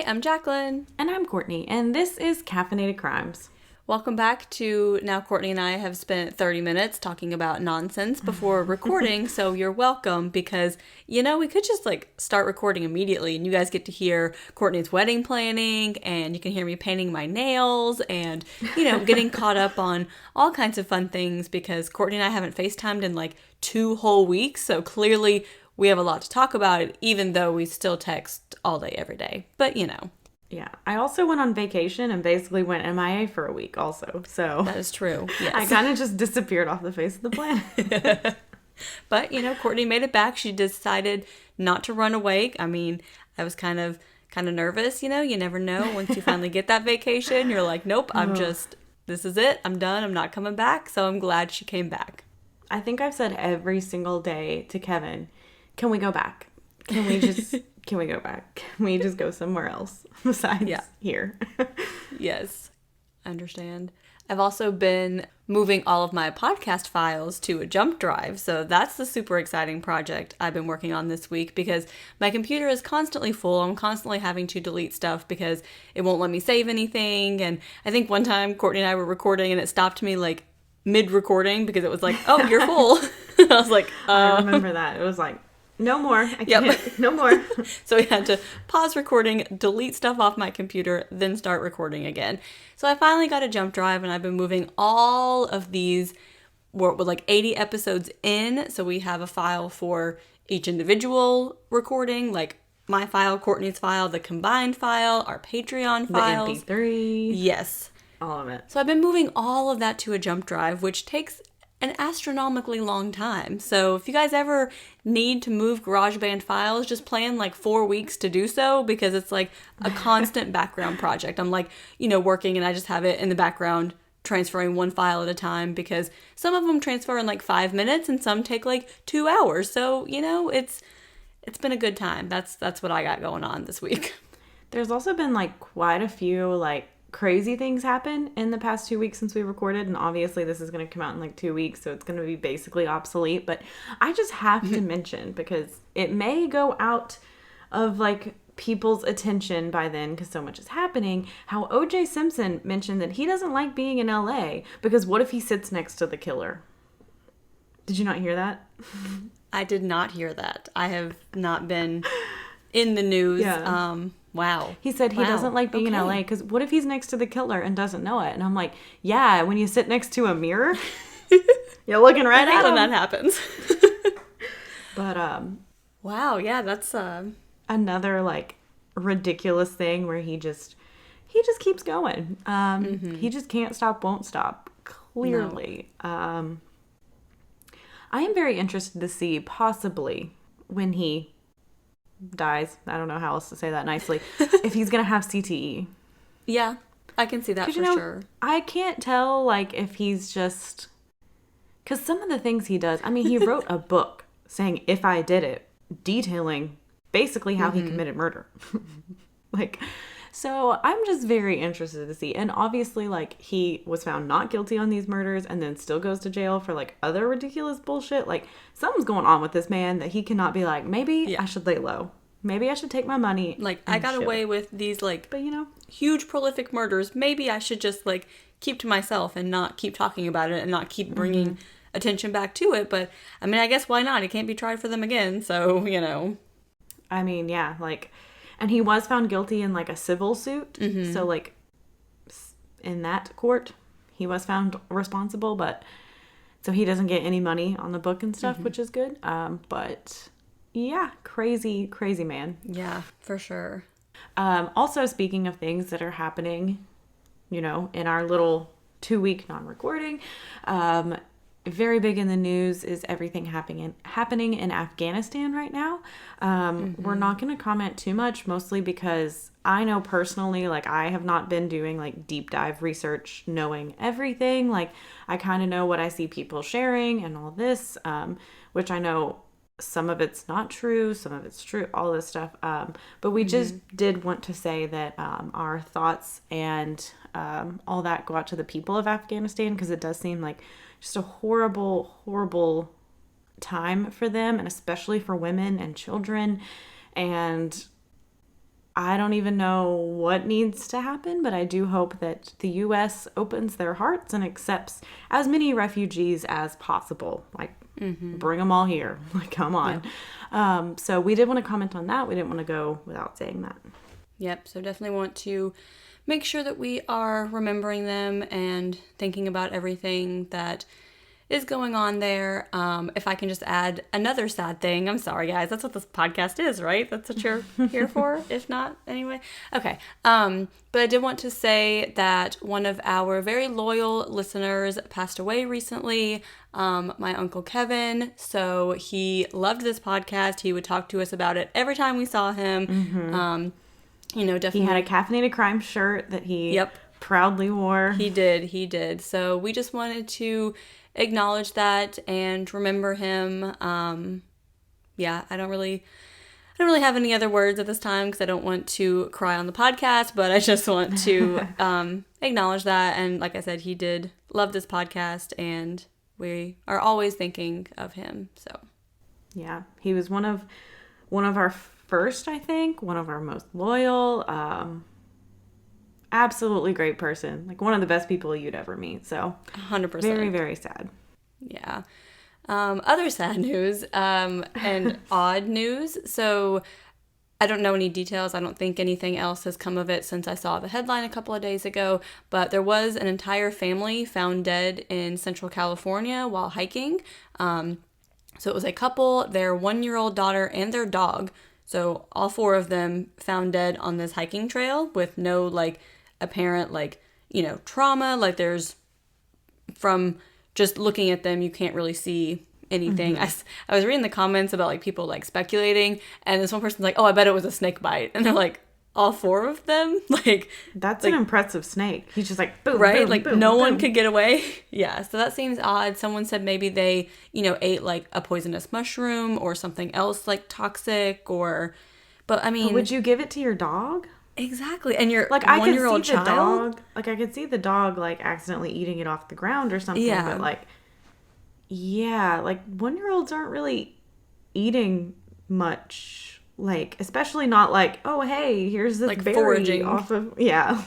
Hi, I'm Jaclyn. And I'm Courtney, and this is Caffeinated Crimes. Welcome back to, now Courtney and I have spent 30 minutes talking about nonsense before recording, so you're welcome because, we could just start recording immediately and you guys get to hear Courtney's wedding planning and you can hear me painting my nails and, getting caught up on all kinds of fun things because Courtney and I haven't FaceTimed in 2 whole weeks, so clearly we have a lot to talk about, even though we still text all day, every day. But, Yeah, I also went on vacation and basically went MIA for a week also, so... That is true, yes. I kind of just disappeared off the face of the planet. But, Courtney made it back. She decided not to run away. I mean, I was kind of nervous, you never know. Once you finally get that vacation, you're like, nope, this is it. I'm done. I'm not coming back. So I'm glad she came back. I think I've said every single day to Kevin, can we go back? Can we go back? Can we just go somewhere else besides here? Yes, I understand. I've also been moving all of my podcast files to a jump drive. So that's the super exciting project I've been working on this week because my computer is constantly full. I'm constantly having to delete stuff because it won't let me save anything. And I think one time Courtney and I were recording and it stopped me mid-recording because it was oh, you're full. I was like, I remember that. It was no more. I can't. No more. So we had to pause recording, delete stuff off my computer, then start recording again. So I finally got a jump drive and I've been moving all of these. We're 80 episodes in. So we have a file for each individual recording, my file, Courtney's file, the combined file, our Patreon files. The MP3. Yes. All of it. So I've been moving all of that to a jump drive, which takes an astronomically long time. So if you guys ever need to move GarageBand files, just plan 4 weeks to do so because it's a constant background project. I'm working and I just have it in the background transferring one file at a time because some of them transfer in 5 minutes and some take 2 hours. So, it's been a good time. That's what I got going on this week. There's also been quite a few crazy things happen in the past 2 weeks since we recorded, and obviously this is going to come out in 2 weeks, so it's going to be basically obsolete, but I just have to mention because it may go out of people's attention by then because so much is happening, how O.J. Simpson mentioned that he doesn't like being in LA because what if he sits next to the killer? Did you not hear that? I did not hear that. I have not been in the news. Yeah. Wow. He said he doesn't like being in LA because what if he's next to the killer and doesn't know it? And I'm like, yeah, when you sit next to a mirror, you're looking right at him. When that happens. But, wow, yeah, that's, another, ridiculous thing where he just keeps going. He just can't stop, won't stop, clearly. No. I am very interested to see, possibly, when he dies, I don't know how else to say that nicely, if he's gonna have CTE. Yeah, I can see that for sure. I can't tell if he's just because some of the things he does, I mean, he wrote a book saying if I did it, detailing basically how he committed murder. So I'm just very interested to see. And obviously, he was found not guilty on these murders and then still goes to jail for, other ridiculous bullshit. Something's going on with this man that he cannot be maybe I should lay low. Maybe I should take my money. I got away with these, but, huge prolific murders. Maybe I should just, keep to myself and not keep talking about it and not keep bringing attention back to it. But, I mean, I guess why not? He can't be tried for them again, so, I mean, yeah, and he was found guilty in, a civil suit. Mm-hmm. So, in that court, he was found responsible, but... So he doesn't get any money on the book and stuff, which is good. But, yeah, crazy, crazy man. Yeah, for sure. Also, speaking of things that are happening, in our little 2-week non-recording, very big in the news is everything happening in Afghanistan right now. We're not going to comment too much, mostly because I know personally, I have not been doing deep dive research, knowing everything. I kind of know what I see people sharing and all this, which I know some of it's not true, some of it's true, all this stuff. But we just did want to say that our thoughts and all that go out to the people of Afghanistan because it does seem just a horrible, horrible time for them, and especially for women and children. And I don't even know what needs to happen, but I do hope that the U.S. opens their hearts and accepts as many refugees as possible. Like, bring them all here. Like, come on. Yeah. So we did want to comment on that. We didn't want to go without saying that. Yep. So definitely want to make sure that we are remembering them and thinking about everything that is going on there. If I can just add another sad thing. I'm sorry, guys. That's what this podcast is, right? That's what you're here for, if not, anyway. Okay. But I did want to say that one of our very loyal listeners passed away recently, my Uncle Kevin. So he loved this podcast. He would talk to us about it every time we saw him. Definitely. He had a Caffeinated Crime shirt that he proudly wore. He did. So we just wanted to acknowledge that and remember him. I don't really have any other words at this time because I don't want to cry on the podcast, but I just want to acknowledge that. And like I said, he did love this podcast and we are always thinking of him. So yeah, he was one of our first, I think, one of our most loyal, absolutely great person. Like one of the best people you'd ever meet. So 100%. Very, very sad. Yeah. Other sad news and odd news. So I don't know any details. I don't think anything else has come of it since I saw the headline a couple of days ago. But there was an entire family found dead in Central California while hiking. So it was a couple, their 1-year-old daughter, and their dog. So all 4 of them found dead on this hiking trail with no apparent trauma. Like there's, from just looking at them, you can't really see anything. I was reading the comments about people speculating, and this one person's like, oh, I bet it was a snake bite, and they're like, all 4 of them? That's an impressive snake. He's just boom, right? boom, boom, no boom. one could get away. Yeah, so that seems odd. Someone said maybe they ate a poisonous mushroom or something else toxic, but I mean, but would you give it to your dog? Exactly. And your I 1-year-old could see child? the dog. I could see the dog accidentally eating it off the ground or something. Yeah. But 1-year-olds aren't really eating much. Especially not oh, hey, here's this berry foraging off of, yeah.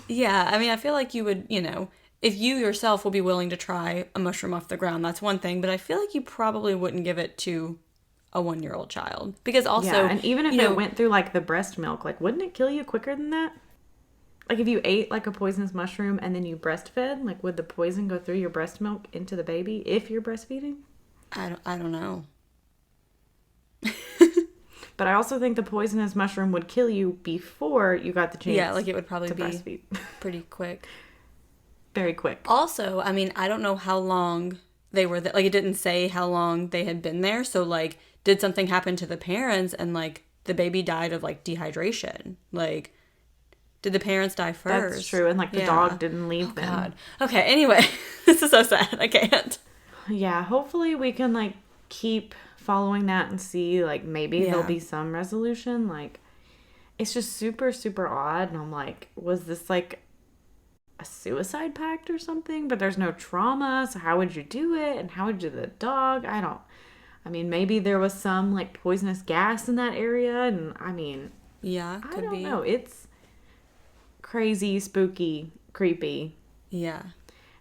Yeah, I mean, I feel like you would, if you yourself will be willing to try a mushroom off the ground, that's one thing. But I feel like you probably wouldn't give it to a 1-year-old child. Because also, yeah, and even if it went through the breast milk, wouldn't it kill you quicker than that? If you ate a poisonous mushroom and then you breastfed, would the poison go through your breast milk into the baby if you're breastfeeding? I don't know. But I also think the poisonous mushroom would kill you before you got the chance. Yeah, it would probably be breastfeed. Pretty quick. Very quick. Also, I mean, I don't know how long they were there. It didn't say how long they had been there. So, did something happen to the parents and, the baby died of, dehydration? Did the parents die first? That's true. And, the dog didn't leave them. God. Okay, anyway. This is so sad. I can't. Yeah, hopefully we can, keep following that and see, maybe there'll be some resolution. It's just super, super odd. And I'm was this, a suicide pact or something? But there's no trauma, so how would you do it? And how would you do the dog? I mean, maybe there was some, poisonous gas in that area. And, I mean... Yeah, I don't know. It's crazy, spooky, creepy. Yeah.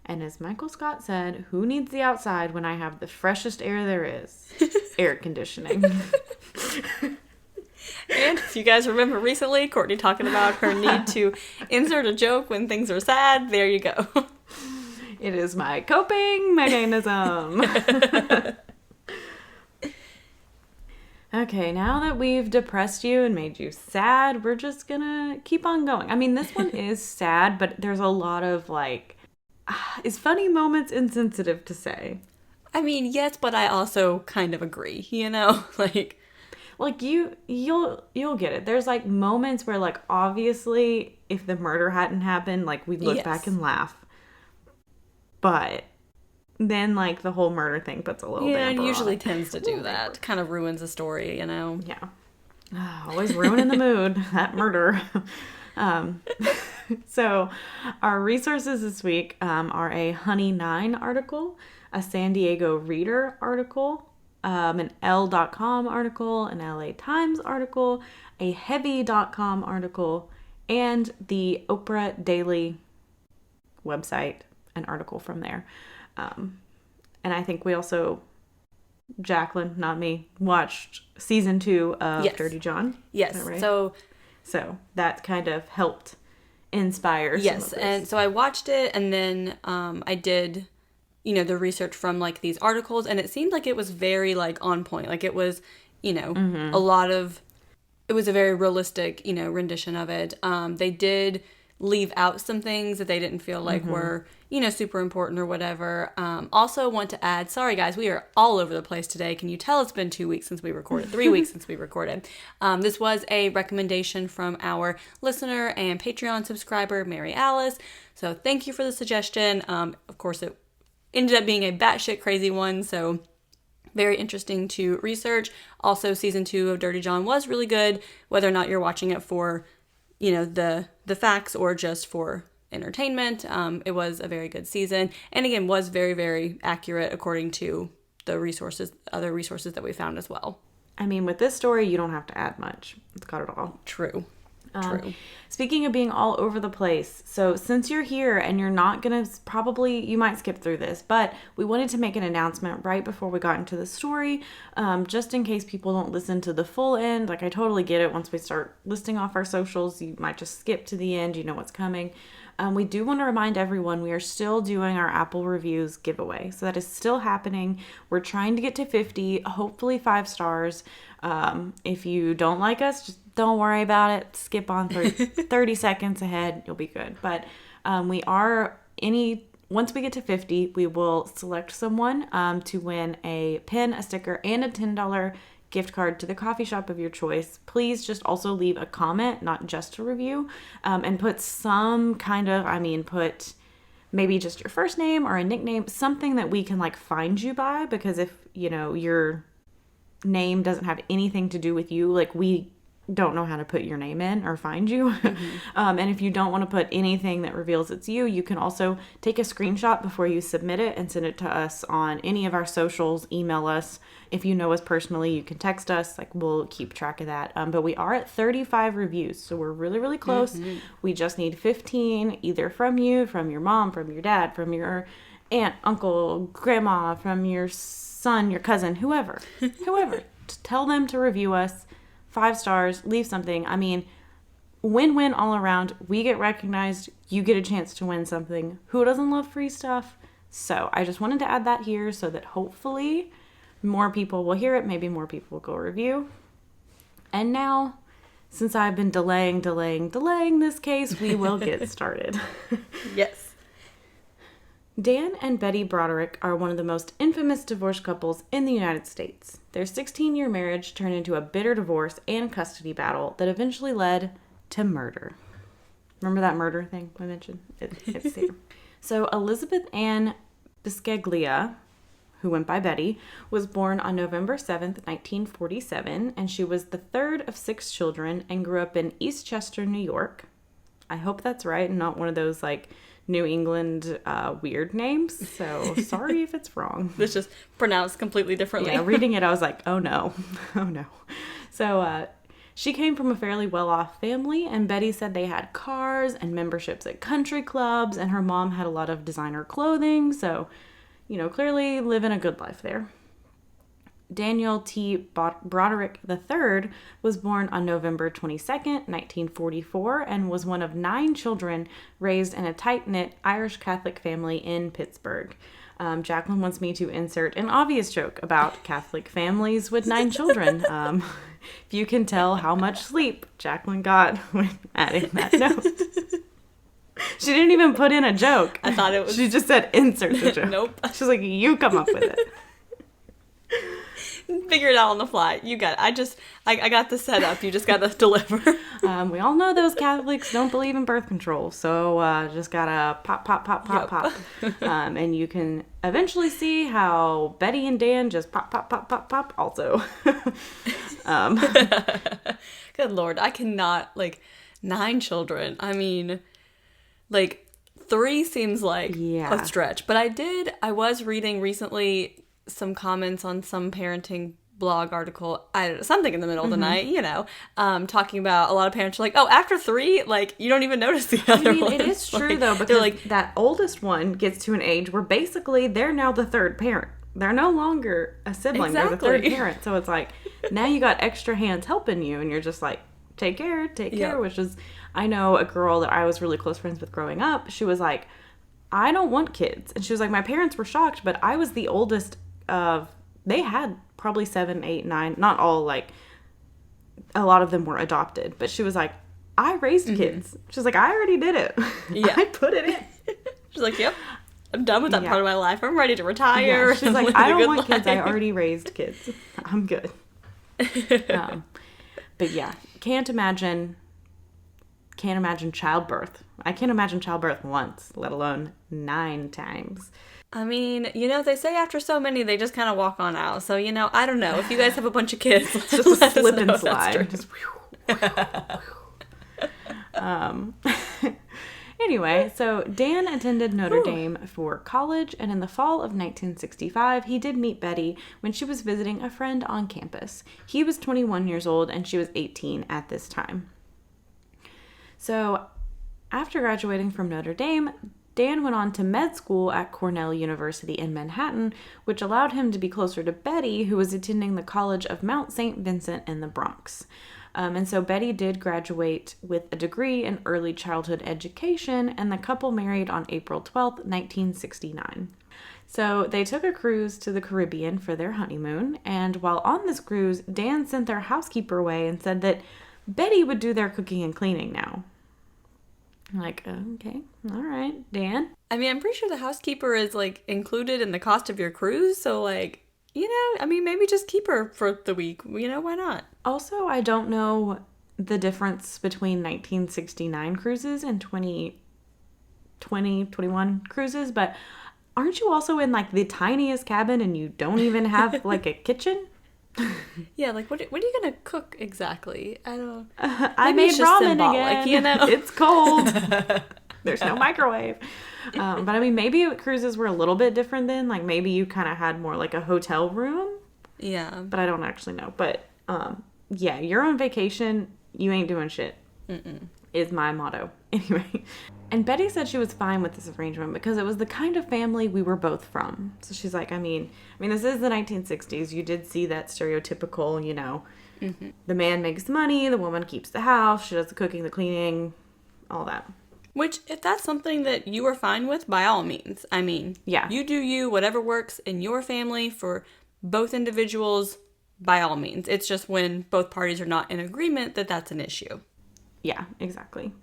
And as Michael Scott said, who needs the outside when I have the freshest air there is? Air conditioning. And if you guys remember recently, Courtney talking about her need to insert a joke when things are sad, there you go. It is my coping mechanism. Okay, now that we've depressed you and made you sad, we're just gonna keep on going. I mean, this one is sad, but there's a lot of is funny moments insensitive to say? I mean, yes, but I also kind of agree, you'll get it. There's moments where obviously if the murder hadn't happened, we'd look back and laugh. But then the whole murder thing puts a little damper on. Yeah, it usually tends to do that. Kind of ruins the story, Yeah. Always ruining the mood, that murder. So our resources this week are a Honey 9 article, a San Diego Reader article, an Elle.com article, an LA Times article, a Heavy.com article, and the Oprah Daily website, an article from there. And I think we also, Jaclyn, not me, watched season 2 of Dirty John. Yes. Is that right? So that kind of helped inspire some of this. And so I watched it, and then I did, the research from like these articles, and it seemed like it was very like on point. Like it was, a lot of, it was a very realistic, rendition of it. They did leave out some things that they didn't feel like were, super important or whatever. Also want to add, sorry guys, we are all over the place today. Can you tell it's been 2 weeks since we recorded, 3 weeks since we recorded. This was a recommendation from our listener and Patreon subscriber, Mary Alice. So thank you for the suggestion. Of course, it ended up being a batshit crazy one, so very interesting to research. Also, season 2 of Dirty John was really good, whether or not you're watching it for, the facts or just for entertainment. It was a very good season, and again, was very, very accurate according to the other resources that we found as well. I mean, with this story, you don't have to add much. It's got it all. True. Speaking of being all over the place, so since you're here and you're not going to you might skip through this, but we wanted to make an announcement right before we got into the story, just in case people don't listen to the full end. Like, I totally get it. Once we start listing off our socials, you might just skip to the end. You know what's coming. We do want to remind everyone we are still doing our Apple Reviews giveaway. So that is still happening. We're trying to get to 50, hopefully 5 stars. If you don't like us, just don't worry about it. Skip on 30 seconds ahead. You'll be good. But once we get to 50, we will select someone to win a pin, a sticker, and a $10 gift card to the coffee shop of your choice. Please just also leave a comment, not just a review, and put some kind of, put maybe just your first name or a nickname, something that we can like find you by, because if, your name doesn't have anything to do with you, like we don't know how to put your name in or find you. And if you don't want to put anything that reveals it's you, you can also take a screenshot before you submit it and send it to us on any of our socials, email us. If you know us personally, you can text us, like we'll keep track of that. But we are at 35 reviews, so we're really, really close. We just need 15, either from you, from your mom, from your dad, from your aunt, uncle, grandma, from your son, your cousin, whoever, to tell them to review us. 5 stars, leave something. Win-win all around. We get recognized. You get a chance to win something. Who doesn't love free stuff? So I just wanted to add that here so that hopefully more people will hear it. Maybe more people will go review. And now, since I've been delaying this case, we will get started. Yes. Dan and Betty Broderick are one of the most infamous divorce couples in the United States. Their 16-year marriage turned into a bitter divorce and custody battle that eventually led to murder. Remember that murder thing we mentioned? It's there. So Elizabeth Ann Biscaglia, who went by Betty, was born on November 7th, 1947, and she was the third of 6 children and grew up in Eastchester, New York. I hope that's right and not one of those, like, New England weird names, so sorry if it's wrong. It's just pronounced completely differently. Yeah, reading it, I was like, oh no. So she came from a fairly well-off family, and Betty said they had cars and memberships at country clubs, and her mom had a lot of designer clothing, so, clearly living a good life there. Daniel T. Broderick III was born on November 22nd, 1944, and was one of 9 children raised in a tight-knit Irish Catholic family in Pittsburgh. Jaclyn wants me to insert an obvious joke about Catholic families with 9 children. If you can tell how much sleep Jaclyn got when adding that note. She didn't even put in a joke. I thought it was... She just said insert the joke. Nope. She's like, you come up with it. Figure it out on the fly. You got it. I got the setup. You just got to deliver. We all know those Catholics don't believe in birth control, so just gotta pop. And you can eventually see how Betty and Dan just pop also. Good Lord. I cannot, 9 children. 3 seems like a stretch. But I was reading recently some comments on some parenting blog article, something in the middle of the night, talking about a lot of parents are like, oh, after 3, like, you don't even notice the other ones. It is true, though, because that oldest one gets to an age where basically they're now the third parent. They're no longer a sibling. Exactly. They're the third parent. So it's like, now you got extra hands helping you, and you're just like, take care, which is, I know a girl that I was really close friends with growing up. She was like, I don't want kids. And she was like, my parents were shocked, but I was the oldest of, they had probably 7, 8, 9, not all, like, a lot of them were adopted. But she was like, I raised kids. She's like, I already did it. Yeah. I put it in. She's like, yep, I'm done with that part of my life. I'm ready to retire. Yeah. She's like, I don't want kids. I already raised kids. I'm good. But yeah, can't imagine childbirth. I can't imagine childbirth once, let alone 9 times. I mean, they say after so many, they just kind of walk on out. So, I don't know. If you guys have a bunch of kids, just slip and slide. Just Anyway, so Dan attended Notre Dame for college, and in the fall of 1965, he did meet Betty when she was visiting a friend on campus. He was 21 years old, and she was 18 at this time. So, after graduating from Notre Dame, Dan went on to med school at Cornell University in Manhattan, which allowed him to be closer to Betty, who was attending the College of Mount St. Vincent in the Bronx. And so Betty did graduate with a degree in early childhood education, and the couple married on April 12th, 1969. So they took a cruise to the Caribbean for their honeymoon, and while on this cruise, Dan sent their housekeeper away and said that Betty would do their cooking and cleaning now. Like, okay, all right, Dan. I mean, I'm pretty sure the housekeeper is, like, included in the cost of your cruise, so, like, maybe just keep her for the week. Why not? Also, I don't know the difference between 1969 cruises and 2021 cruises, but aren't you also in, like, the tiniest cabin and you don't even have, like, a kitchen? Yeah, like, what are you gonna cook exactly? I don't... I made ramen again. It's cold. There's no microwave. But I mean, maybe cruises were a little bit different then. Like, maybe you kind of had more like a hotel room. Yeah. But I don't actually know. But yeah, you're on vacation, you ain't doing shit. Is my motto. Anyway. And Betty said she was fine with this arrangement because it was the kind of family we were both from. So she's like, I mean, this is the 1960s. You did see that stereotypical, the man makes the money, the woman keeps the house, she does the cooking, the cleaning, all that. Which, if that's something that you are fine with, by all means. I mean, yeah. You do you, whatever works in your family for both individuals, by all means. It's just when both parties are not in agreement that that's an issue. Yeah, exactly.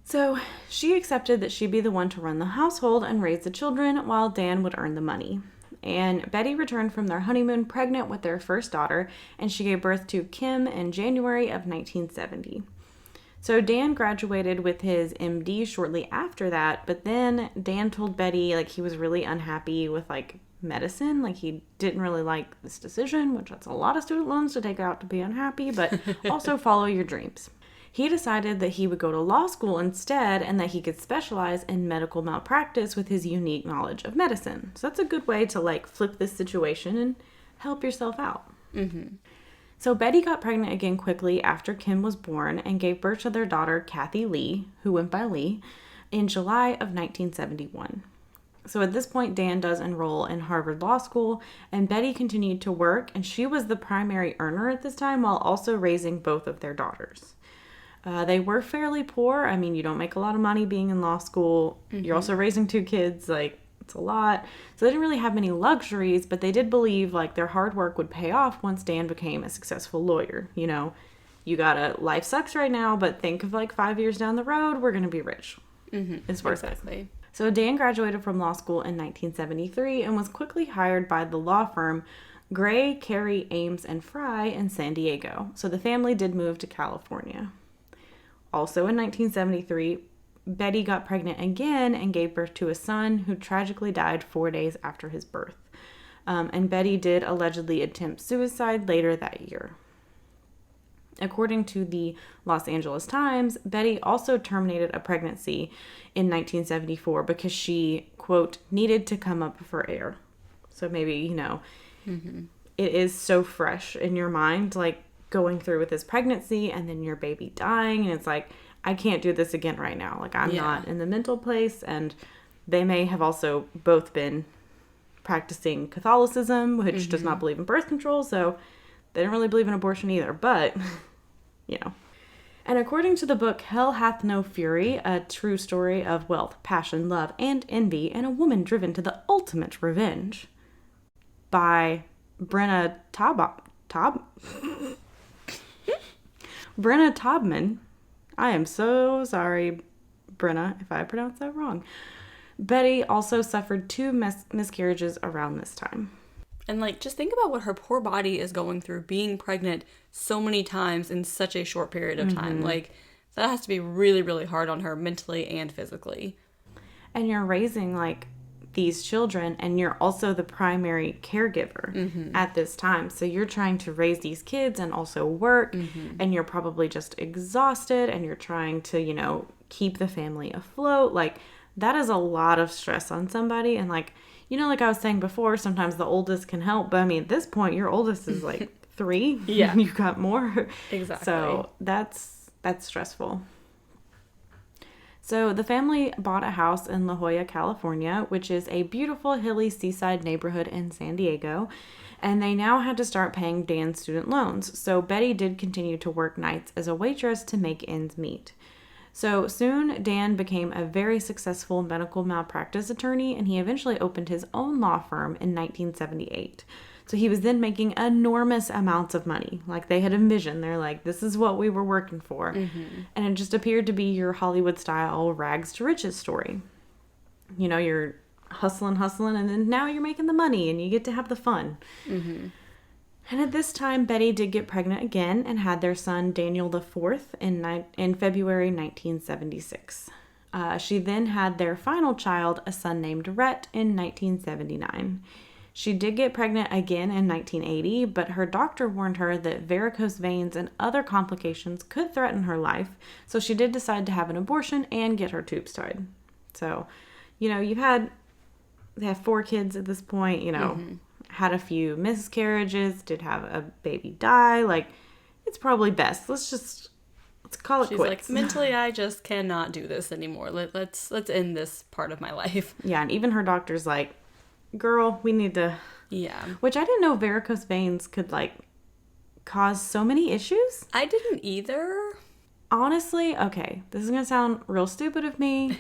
So she accepted that she'd be the one to run the household and raise the children while Dan would earn the money. And Betty returned from their honeymoon pregnant with their first daughter, and she gave birth to Kim in January of 1970. So Dan graduated with his MD shortly after that, but then Dan told Betty, like, he was really unhappy with, like, medicine. Like, he didn't really like this decision, which that's a lot of student loans to take out to be unhappy, but also follow your dreams. He decided that he would go to law school instead and that he could specialize in medical malpractice with his unique knowledge of medicine. So that's a good way to, like, flip this situation and help yourself out. Mm-hmm. So Betty got pregnant again quickly after Kim was born and gave birth to their daughter, Kathy Lee, who went by Lee, in July of 1971. So at this point, Dan does enroll in Harvard Law School, and Betty continued to work, and she was the primary earner at this time while also raising both of their daughters. They were fairly poor. I mean, you don't make a lot of money being in law school. Mm-hmm. You're also raising 2 kids, like, it's a lot. So they didn't really have many luxuries, but they did believe, like, their hard work would pay off once Dan became a successful lawyer. Life sucks right now, but think of, like, 5 years down the road, we're going to be rich. Mm-hmm. It's worth exactly. it. So Dan graduated from law school in 1973 and was quickly hired by the law firm Gray, Carey, Ames, and Fry in San Diego. So the family did move to California. Also in 1973, Betty got pregnant again and gave birth to a son who tragically died 4 days after his birth. And Betty did allegedly attempt suicide later that year. According to the Los Angeles Times, Betty also terminated a pregnancy in 1974 because she, quote, needed to come up for air. So maybe, it is so fresh in your mind, like going through with this pregnancy and then your baby dying. And it's like, I can't do this again right now. Like, I'm not in the mental place. And they may have also both been practicing Catholicism, which does not believe in birth control. So they don't really believe in abortion either. But, And according to the book Hell Hath No Fury, a true story of wealth, passion, love, and envy, and a woman driven to the ultimate revenge, by Brenna Taubman. I am so sorry, Brenna, if I pronounced that wrong. Betty also suffered 2 miscarriages around this time. And, like, just think about what her poor body is going through, being pregnant so many times in such a short period of time. Like, that has to be really, really hard on her mentally and physically. And you're raising, like, these children, and you're also the primary caregiver at this time. So you're trying to raise these kids and also work, and you're probably just exhausted, and you're trying to, keep the family afloat. Like, that is a lot of stress on somebody. And, like, like I was saying before, sometimes the oldest can help. But, I mean, at this point, your oldest is, like, 3. Yeah. You've got more. Exactly. So that's stressful. So the family bought a house in La Jolla, California, which is a beautiful hilly seaside neighborhood in San Diego. And they now had to start paying Dan's student loans. So Betty did continue to work nights as a waitress to make ends meet. So soon, Dan became a very successful medical malpractice attorney, and he eventually opened his own law firm in 1978. So he was then making enormous amounts of money, like they had envisioned. They're like, this is what we were working for. And it just appeared to be your Hollywood-style rags to riches story. You're hustling, and then now you're making the money, and you get to have the fun. And at this time, Betty did get pregnant again and had their son Daniel IV in February 1976. She then had their final child, a son named Rhett, in 1979. She did get pregnant again in 1980, but her doctor warned her that varicose veins and other complications could threaten her life, so she did decide to have an abortion and get her tubes tied. So, they have 4 kids at this point, had a few miscarriages, did have a baby die. Like, it's probably best. Let's call it quits. She's like, mentally, I just cannot do this anymore. Let's end this part of my life. Yeah, and even her doctor's like, girl, we need to... Yeah. Which I didn't know varicose veins could, like, cause so many issues. I didn't either. Honestly, okay, this is going to sound real stupid of me.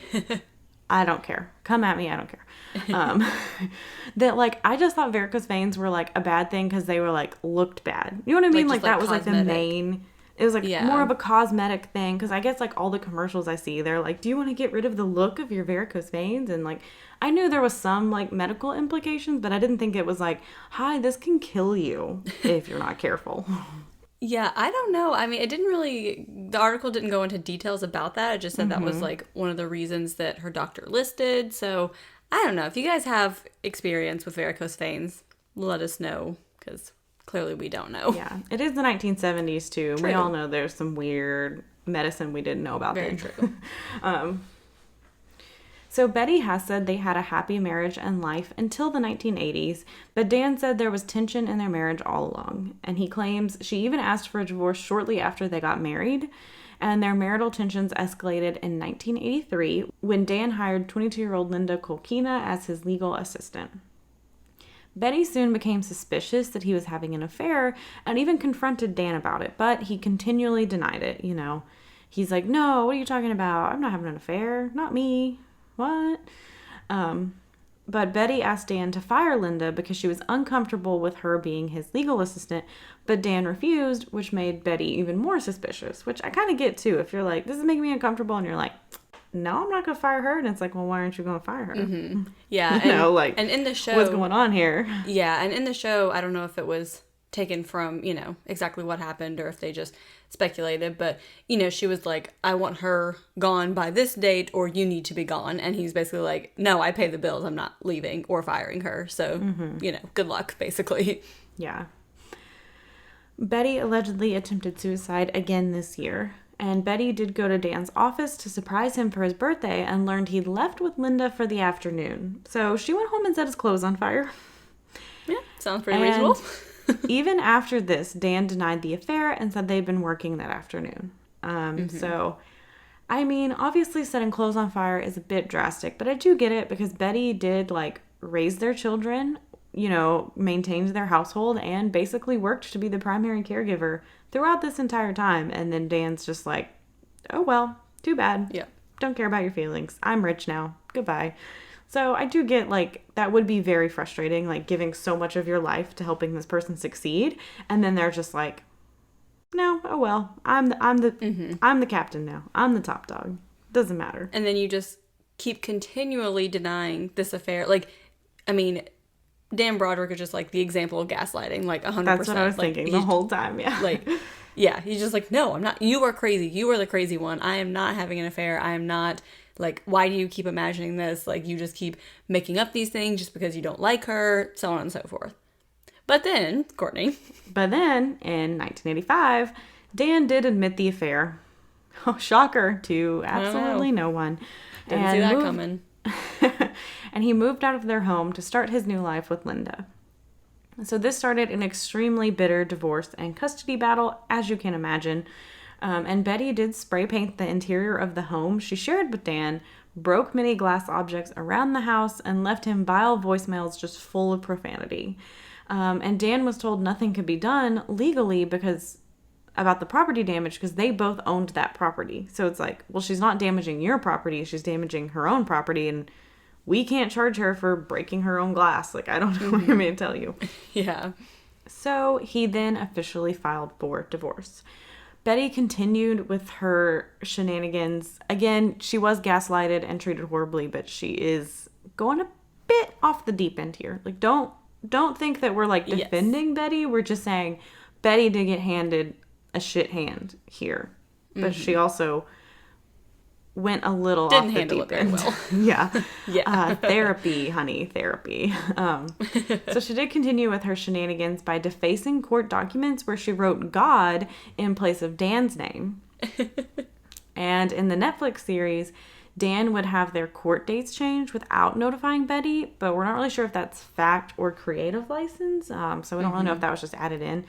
I don't care. Come at me, I don't care. That, like, I just thought varicose veins were, like, a bad thing because they were, like, looked bad. You know what I mean? Like that was, cosmetic. Like, the main... It was, like, more of a cosmetic thing because I guess, like, all the commercials I see, they're like, do you want to get rid of the look of your varicose veins? And, like, I knew there was some, like, medical implications, but I didn't think it was, like, hi, this can kill you if you're not careful. Yeah, I don't know. I mean, the article didn't go into details about that. It just said that was, like, one of the reasons that her doctor listed. So, I don't know. If you guys have experience with varicose veins, let us know, because clearly we don't know. Yeah, it is the 1970s, too. True. We all know there's some weird medicine we didn't know about Very then. true. So Betty has said they had a happy marriage and life until the 1980s, but Dan said there was tension in their marriage all along. And he claims she even asked for a divorce shortly after they got married, and their marital tensions escalated in 1983 when Dan hired 22-year-old Linda Kolkina as his legal assistant. Betty soon became suspicious that he was having an affair and even confronted Dan about it, but he continually denied it, He's like, no, what are you talking about? I'm not having an affair. Not me. What? But Betty asked Dan to fire Linda because she was uncomfortable with her being his legal assistant, but Dan refused, which made Betty even more suspicious, which I kind of get too. If you're like, this is making me uncomfortable, and you're like, no, I'm not going to fire her. And it's like, well, why aren't you going to fire her? Mm-hmm. Yeah. And in the show, what's going on here? Yeah. And in the show, I don't know if it was taken from, exactly what happened or if they just speculated, but, she was like, I want her gone by this date or you need to be gone. And he's basically like, no, I pay the bills. I'm not leaving or firing her. So, good luck, basically. Yeah. Betty allegedly attempted suicide again this year. And Betty did go to Dan's office to surprise him for his birthday and learned he'd left with Linda for the afternoon. So she went home and set his clothes on fire. Yeah, sounds pretty reasonable. Even after this, Dan denied the affair and said they'd been working that afternoon. So, I mean, obviously setting clothes on fire is a bit drastic, but I do get it because Betty did, like, raise their children, maintained their household, and basically worked to be the primary caregiver throughout this entire time. And then Dan's just like, oh, well, too bad. Yeah. Don't care about your feelings. I'm rich now. Goodbye. So I do get, like, that would be very frustrating, like, giving so much of your life to helping this person succeed. And then they're just like, no, oh, well, I'm the captain now. I'm the top dog. Doesn't matter. And then you just keep continually denying this affair. Like, I mean, Dan Broderick is just, like, the example of gaslighting, like, 100%. That's what I was thinking the whole time, yeah. Like, yeah, he's just like, no, I'm not. You are crazy. You are the crazy one. I am not having an affair. I am not, like, why do you keep imagining this? Like, you just keep making up these things just because you don't like her, so on and so forth. But then, Courtney. But then, in 1985, Dan did admit the affair. Oh, shocker to absolutely no one. Didn't see that coming. And he moved out of their home to start his new life with Linda. So this started an extremely bitter divorce and custody battle, as you can imagine. And Betty did spray paint the interior of the home she shared with Dan, broke many glass objects around the house, and left him vile voicemails just full of profanity. And Dan was told nothing could be done legally about the property damage because they both owned that property. So it's like, well, she's not damaging your property, she's damaging her own property, and we can't charge her for breaking her own glass. Like, I don't know what you mean to tell you. Yeah. So he then officially filed for divorce. Betty continued with her shenanigans. Again, she was gaslighted and treated horribly, but she is going a bit off the deep end here. Like, don't think that we're, like, defending Betty. We're just saying Betty did get handed a shit hand here. But she also went a little Didn't off the handle deep it very end. well. Yeah. Yeah. Therapy, honey, therapy. So she did continue with her shenanigans by defacing court documents where she wrote God in place of Dan's name. And in the Netflix series, Dan would have their court dates changed without notifying Betty, but we're not really sure if that's fact or creative license. So we don't really know if that was just added in.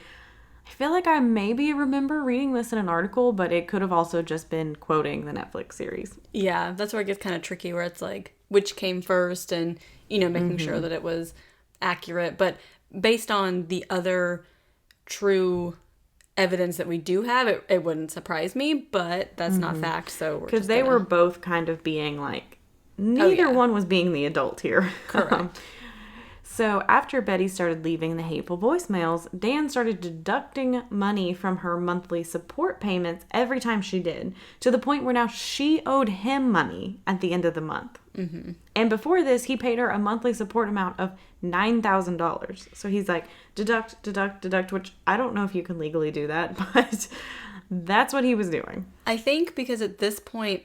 I feel like I maybe remember reading this in an article, but it could have also just been quoting the Netflix series. Yeah, that's where it gets kind of tricky, where it's like, which came first and, making sure that it was accurate. But based on the other true evidence that we do have, it wouldn't surprise me, but that's not fact, so we're because they were both kind of being like, neither one was being the adult here. Correct. So after Betty started leaving the hateful voicemails, Dan started deducting money from her monthly support payments every time she did, to the point where now she owed him money at the end of the month. And before this, he paid her a monthly support amount of $9,000. So he's like, deduct, which I don't know if you can legally do that, but that's what he was doing. I think because at this point,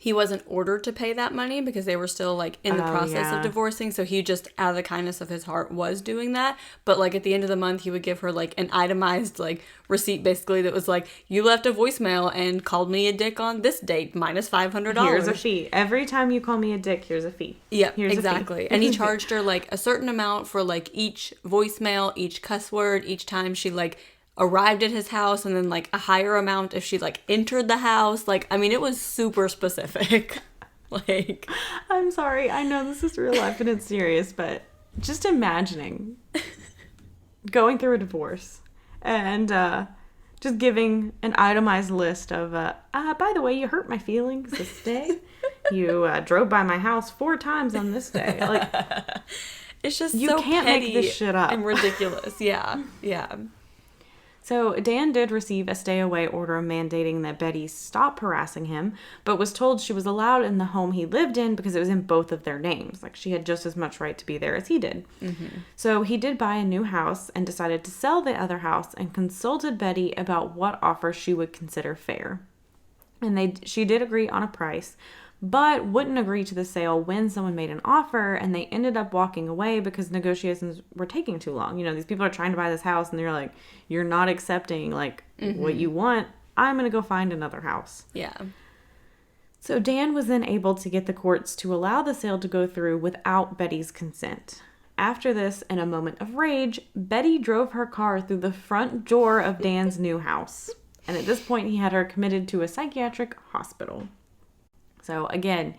he wasn't ordered to pay that money because they were still, like, in the process of divorcing. So he just, out of the kindness of his heart, was doing that. But, like, at the end of the month, he would give her, like, an itemized, like, receipt, basically, that was like, you left a voicemail and called me a dick on this date, minus $500. Here's a fee. Every time you call me a dick, here's a fee. Yep, exactly. And he charged her, like, a certain amount for, like, each voicemail, each cuss word, each time she, like, arrived at his house, and then, like, a higher amount if she, like, entered the house. Like, I mean, it was super specific. Like, I'm sorry, I know this is real life and it's serious, but just imagining going through a divorce and just giving an itemized list of by the way, you hurt my feelings this day. You drove by my house 4 times on this day. Like, it's just you so can't petty make this shit up and ridiculous. Yeah. So Dan did receive a stay-away order mandating that Betty stop harassing him, but was told she was allowed in the home he lived in because it was in both of their names. Like, she had just as much right to be there as he did. So he did buy a new house and decided to sell the other house and consulted Betty about what offer she would consider fair. And she did agree on a price, but wouldn't agree to the sale when someone made an offer, and they ended up walking away because negotiations were taking too long. These people are trying to buy this house, and they're like, you're not accepting, like, what you want. I'm going to go find another house. Yeah. So Dan was then able to get the courts to allow the sale to go through without Betty's consent. After this, in a moment of rage, Betty drove her car through the front door of Dan's new house. And at this point, he had her committed to a psychiatric hospital. So again,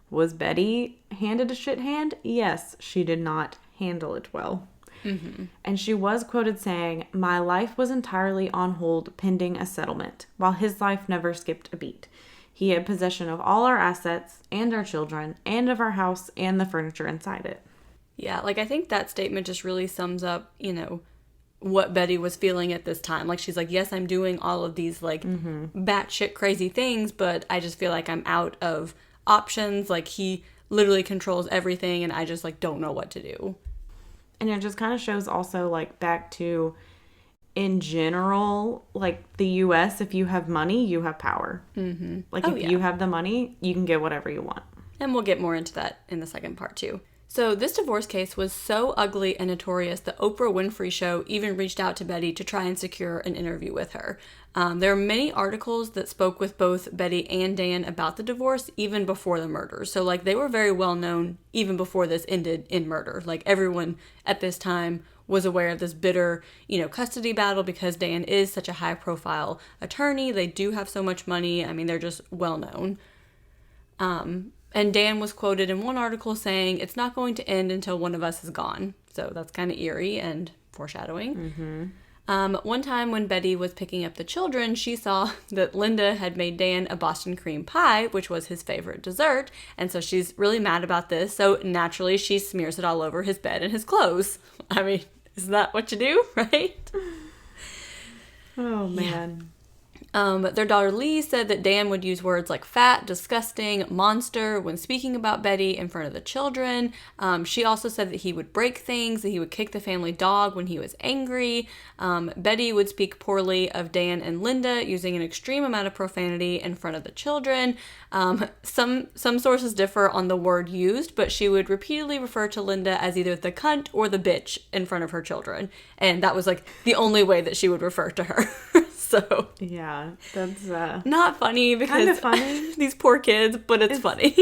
was Betty handed a shit hand? Yes, she did not handle it well. Mm-hmm. And she was quoted saying, "My life was entirely on hold pending a settlement, while his life never skipped a beat. He had possession of all our assets and our children and of our house and the furniture inside it." Yeah, like I think that statement just really sums up, what Betty was feeling at this time. Like she's like, yes, I'm doing all of these like batshit crazy things, but I just feel like I'm out of options. Like he literally controls everything and I just like don't know what to do. And it just kind of shows also like back to, in general, like the US, if you have money, you have power. Mm-hmm. Like if you have the money, you can get whatever you want. And we'll get more into that in the second part too. So this divorce case was so ugly and notorious that Oprah Winfrey Show even reached out to Betty to try and secure an interview with her. There are many articles that spoke with both Betty and Dan about the divorce even before the murder. So like they were very well known even before this ended in murder. Like everyone at this time was aware of this bitter, custody battle because Dan is such a high profile attorney. They do have so much money. I mean, they're just well known. And Dan was quoted in one article saying, "It's not going to end until one of us is gone." So that's kind of eerie and foreshadowing. Mm-hmm. One time when Betty was picking up the children, she saw that Linda had made Dan a Boston cream pie, which was his favorite dessert. And so she's really mad about this. So naturally, she smears it all over his bed and his clothes. I mean, isn't that what you do, right? Oh, man. Yeah. Their daughter Lee said that Dan would use words like fat, disgusting, monster when speaking about Betty in front of the children. She also said that he would break things, that he would kick the family dog when he was angry. Betty would speak poorly of Dan and Linda, using an extreme amount of profanity in front of the children. Some sources differ on the word used, but she would repeatedly refer to Linda as either the cunt or the bitch in front of her children. And that was like the only way that she would refer to her. So yeah, that's not funny because kind of funny. These poor kids, but it's funny.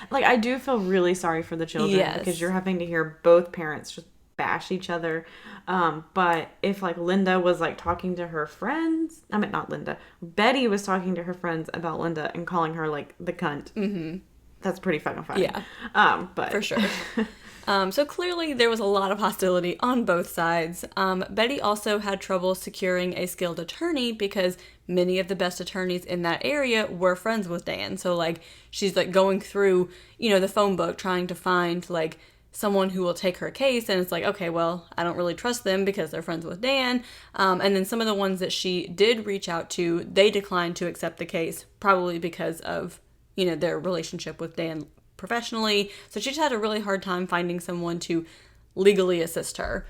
Like I do feel really sorry for the children because you're having to hear both parents just bash each other. But if like Linda was like talking to her friends, I mean not Linda, Betty was talking to her friends about Linda and calling her like the cunt. Mm-hmm. That's pretty fucking funny. Yeah. But for sure. So clearly there was a lot of hostility on both sides. Betty also had trouble securing a skilled attorney because many of the best attorneys in that area were friends with Dan. So like she's like going through, the phone book trying to find like someone who will take her case. And it's like, okay, well, I don't really trust them because they're friends with Dan. And then some of the ones that she did reach out to, they declined to accept the case, probably because of, their relationship with Dan professionally. So she just had a really hard time finding someone to legally assist her.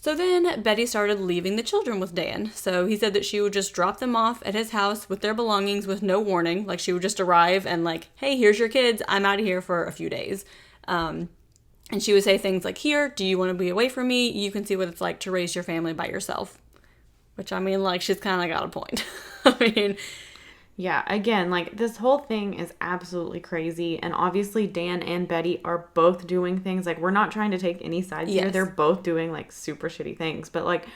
So then Betty started leaving the children with Dan. So he said that she would just drop them off at his house with their belongings with no warning. Like she would just arrive and like, hey, here's your kids. I'm out of here for a few days. And she would say things like, here, do you want to be away from me? You can see what it's like to raise your family by yourself. Which I mean, like she's kind of got a point. I mean, yeah, again, like this whole thing is absolutely crazy. And obviously Dan and Betty are both doing things. Like we're not trying to take any sides here. They're both doing like super shitty things. But like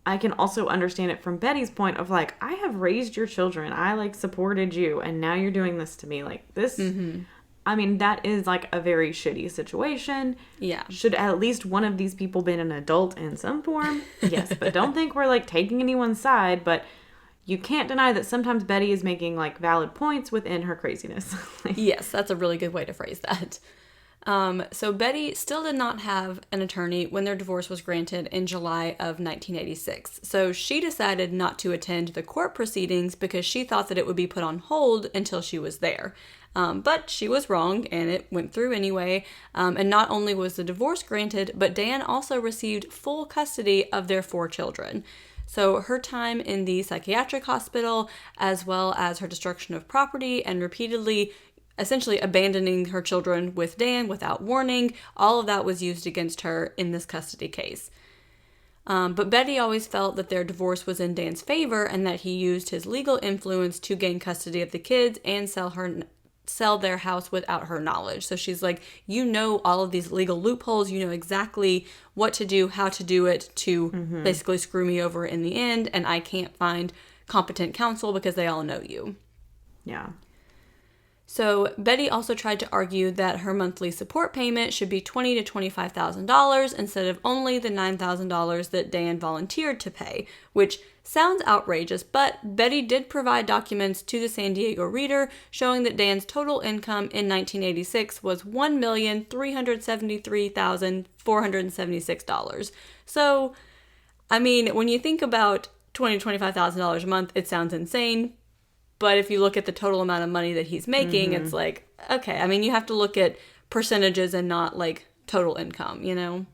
I can also understand it from Betty's point of like, I have raised your children. I like supported you. And now you're doing this to me. Like this, I mean, that is like a very shitty situation. Yeah. Should at least one of these people been an adult in some form? Yes. But don't think we're like taking anyone's side. But you can't deny that sometimes Betty is making, like, valid points within her craziness. Yes, that's a really good way to phrase that. So Betty still did not have an attorney when their divorce was granted in July of 1986. So she decided not to attend the court proceedings because she thought that it would be put on hold until she was there. But she was wrong, and it went through anyway. And not only was the divorce granted, but Dan also received full custody of their 4 children. So her time in the psychiatric hospital, as well as her destruction of property and repeatedly essentially abandoning her children with Dan without warning, all of that was used against her in this custody case. But Betty always felt that their divorce was in Dan's favor and that he used his legal influence to gain custody of the kids and sell her sell their house without her knowledge. So she's like, you know all of these legal loopholes, you know exactly what to do, how to do it to basically screw me over in the end, and I can't find competent counsel because they all know you. Yeah. So Betty also tried to argue that her monthly support payment should be $20,000 to $25,000 instead of only the $9,000 that Dan volunteered to pay, which sounds outrageous, but Betty did provide documents to the San Diego Reader showing that Dan's total income in 1986 was $1,373,476. So, I mean, when you think about $20,000 to $25,000 a month, it sounds insane. But if you look at the total amount of money that he's making, it's like, okay. I mean, you have to look at percentages and not, like, total income, you know?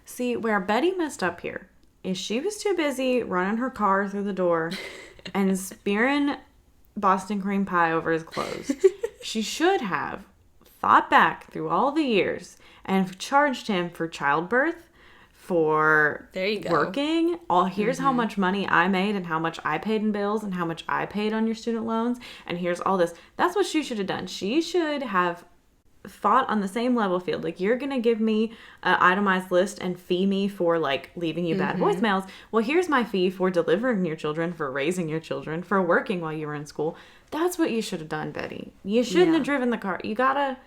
See, where Betty messed up here is she was too busy running her car through the door and spearing Boston cream pie over his clothes. She should have thought back through all the years and charged him for childbirth, for there you go. Working. Here's how much money I made and how much I paid in bills and how much I paid on your student loans. And here's all this. That's what she should have done. She should have fought on the same level field. Like, you're going to give me an itemized list and fee me for, like, leaving you bad voicemails. Well, here's my fee for delivering your children, for raising your children, for working while you were in school. That's what you should have done, Betty. You shouldn't have driven the car. You gotta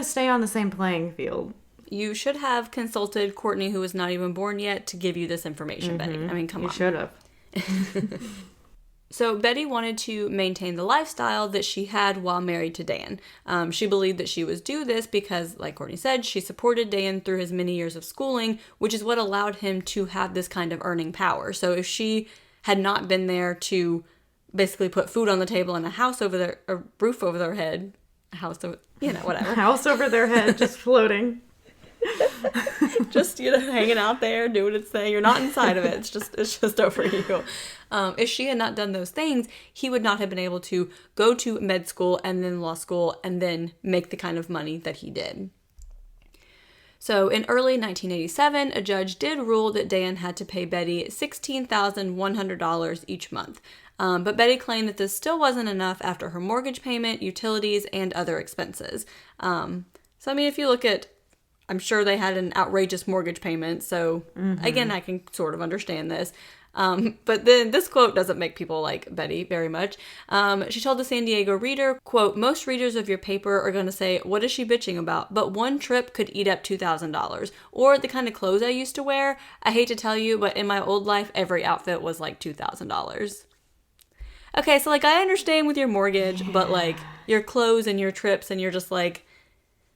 stay on the same playing field. You should have consulted Courtney, who was not even born yet, to give you this information, Betty. I mean, come on. You should have. So Betty wanted to maintain the lifestyle that she had while married to Dan. She believed that she was due this because, like Courtney said, she supported Dan through his many years of schooling, which is what allowed him to have this kind of earning power. So if she had not been there to basically put food on the table and a roof over their head, whatever. House over their head, just floating. Just, hanging out there, doing its thing. You're not inside of it. It's just over you. If she had not done those things, he would not have been able to go to med school and then law school and then make the kind of money that he did. So in early 1987, a judge did rule that Dan had to pay Betty $16,100 each month. But Betty claimed that this still wasn't enough after her mortgage payment, utilities, and other expenses. So, I mean, if you look at, I'm sure they had an outrageous mortgage payment. So, again, I can sort of understand this. But then this quote doesn't make people like Betty very much. She told the San Diego Reader, quote, "Most readers of your paper are going to say, what is she bitching about? But one trip could eat up $2,000. Or the kind of clothes I used to wear. I hate to tell you, but in my old life, every outfit was like $2,000. Okay, so, like, I understand with your mortgage, but, like, your clothes and your trips, and you're just like,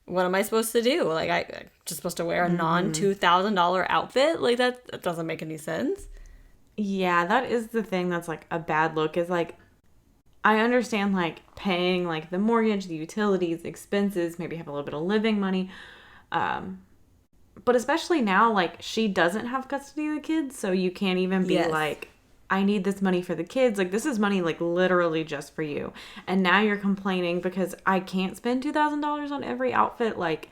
what am I supposed to do? Like, I'm just supposed to wear a non-$2,000 outfit? Like, that doesn't make any sense. Yeah, that is the thing that's, like, a bad look is, like, I understand, like, paying, like, the mortgage, the utilities, expenses, maybe have a little bit of living money. But especially now, like, she doesn't have custody of the kids, so you can't even be like, I need this money for the kids. Like, this is money, like, literally just for you. And now you're complaining because I can't spend $2,000 on every outfit. Like,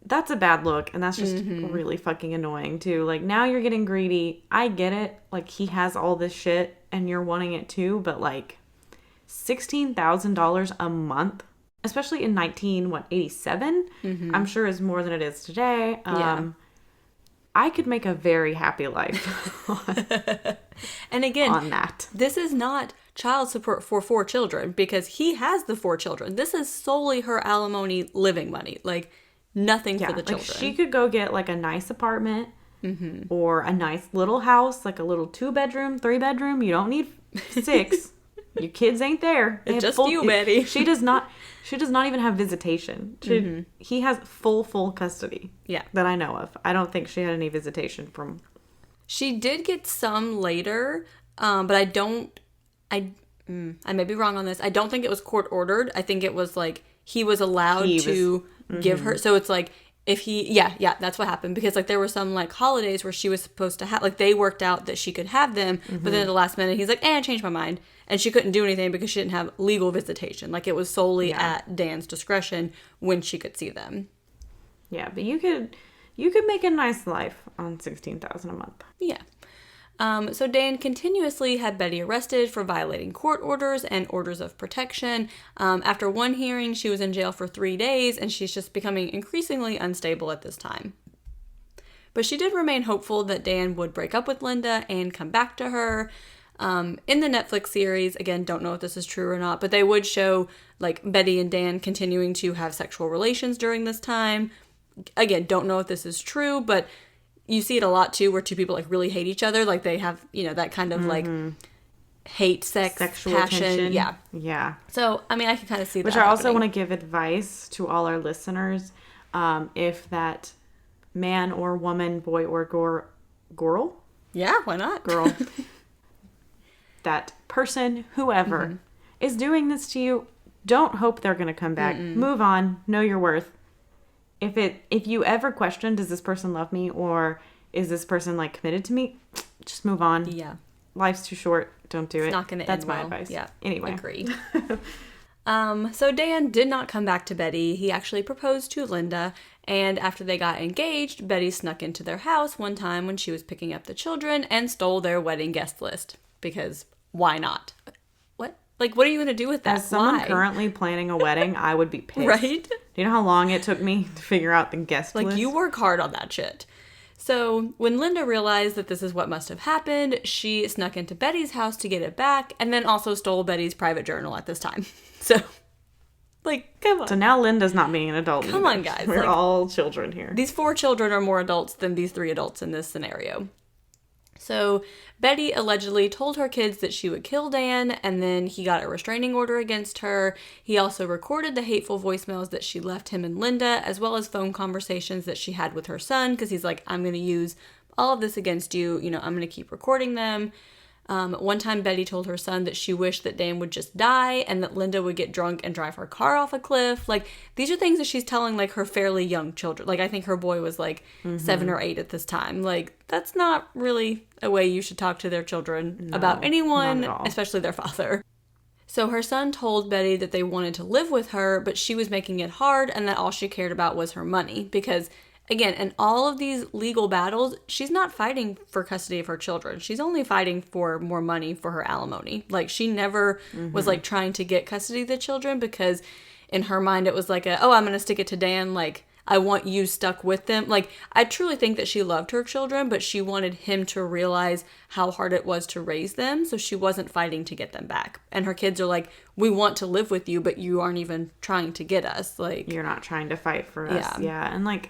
that's a bad look. And that's just really fucking annoying, too. Like, now you're getting greedy. I get it. Like, he has all this shit and you're wanting it, too. But, like, $16,000 a month, especially in 87, I'm sure is more than it is today. I could make a very happy life and again, on that. This is not child support for 4 children because he has the 4 children. This is solely her alimony living money. Like, nothing for the children. Like, she could go get, like, a nice apartment or a nice little house, like a little 2-bedroom, 3-bedroom. You don't need 6. Your kids ain't there. It's just you, Betty. She does not even have visitation. He has full custody. Yeah. That I know of. I don't think she had any visitation from. She did get some later, but I may be wrong on this. I don't think it was court ordered. I think it was like he was allowed to give her. So it's like if he, that's what happened because like there were some like holidays where she was supposed to have, like they worked out that she could have them, but then at the last minute he's like, I changed my mind. And she couldn't do anything because she didn't have legal visitation. Like, it was solely at Dan's discretion when she could see them. Yeah, but you could make a nice life on $16,000 a month. Yeah. So Dan continuously had Betty arrested for violating court orders and orders of protection. After one hearing, she was in jail for 3 days, and she's just becoming increasingly unstable at this time. But she did remain hopeful that Dan would break up with Linda and come back to her. In the Netflix series, again, don't know if this is true or not, but they would show like Betty and Dan continuing to have sexual relations during this time. Again, don't know if this is true, but you see it a lot too, where two people like really hate each other. Like they have, that kind of like hate, sex, sexual passion. tension. Yeah. Yeah. So, I mean, I can kind of see that. Which I also want to give advice to all our listeners. If that man or woman, boy or girl. Yeah, why not? Girl. That person, whoever, is doing this to you, don't hope they're going to come back. Move on. Know your worth. If you ever question, does this person love me, or is this person like committed to me, just move on. Yeah. Life's too short. Don't do it. It's not going to end well. That's my advice. Yeah. Anyway. Agreed. So Dan did not come back to Betty. He actually proposed to Linda, and after they got engaged, Betty snuck into their house one time when she was picking up the children and stole their wedding guest list. Because why not? What? Like, what are you going to do with that? As someone currently planning a wedding, I would be pissed. Right? Do you know how long it took me to figure out the guest list? Like, you work hard on that shit. So when Linda realized that this is what must have happened, she snuck into Betty's house to get it back, and then also stole Betty's private journal at this time. So, like, come on. So now Linda's not being an adult. Come on, guys. We're all children here. These 4 children are more adults than these 3 adults in this scenario. So Betty allegedly told her kids that she would kill Dan, and then he got a restraining order against her. He also recorded the hateful voicemails that she left him and Linda, as well as phone conversations that she had with her son, because he's like, I'm going to use all of this against you. I'm going to keep recording them. One time Betty told her son that she wished that Dan would just die and that Linda would get drunk and drive her car off a cliff. Like, these are things that she's telling, like, her fairly young children. Like, I think her boy was, like, 7 or 8 at this time. Like, that's not really a way you should talk to their children about anyone, especially their father. So her son told Betty that they wanted to live with her, but she was making it hard and that all she cared about was her money. Because, again, in all of these legal battles, she's not fighting for custody of her children. She's only fighting for more money for her alimony. Like, she never was, like, trying to get custody of the children, because in her mind it was like, I'm going to stick it to Dan. Like, I want you stuck with them. Like, I truly think that she loved her children, but she wanted him to realize how hard it was to raise them, so she wasn't fighting to get them back. And her kids are like, we want to live with you, but you aren't even trying to get us. Like, you're not trying to fight for us. Yeah. And, like,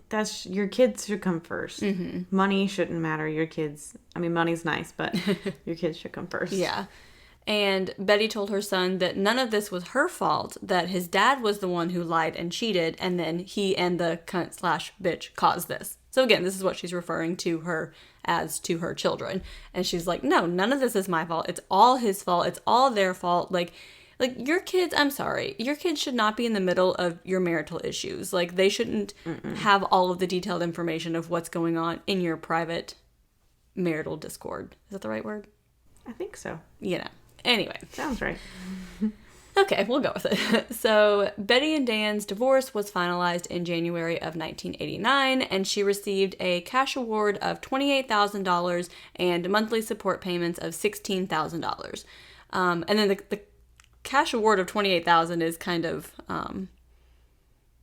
that's, your kids should come first. Money shouldn't matter. Your kids, I mean, money's nice, but your kids should come first. Yeah. And Betty told her son that none of this was her fault, that his dad was the one who lied and cheated, and then he and the cunt/bitch caused this. So again, this is what she's referring to her as to her children. And she's like, no, none of this is my fault. It's all his fault. It's all their fault. Like your kids, I'm sorry, your kids should not be in the middle of your marital issues. Like, they shouldn't have all of the detailed information of what's going on in your private marital discord. Is that the right word? I think so. Anyway. Sounds right. Okay, we'll go with it. So, Betty and Dan's divorce was finalized in January of 1989, and she received a cash award of $28,000 and monthly support payments of $16,000. And then the cash award of $28,000 is kind of,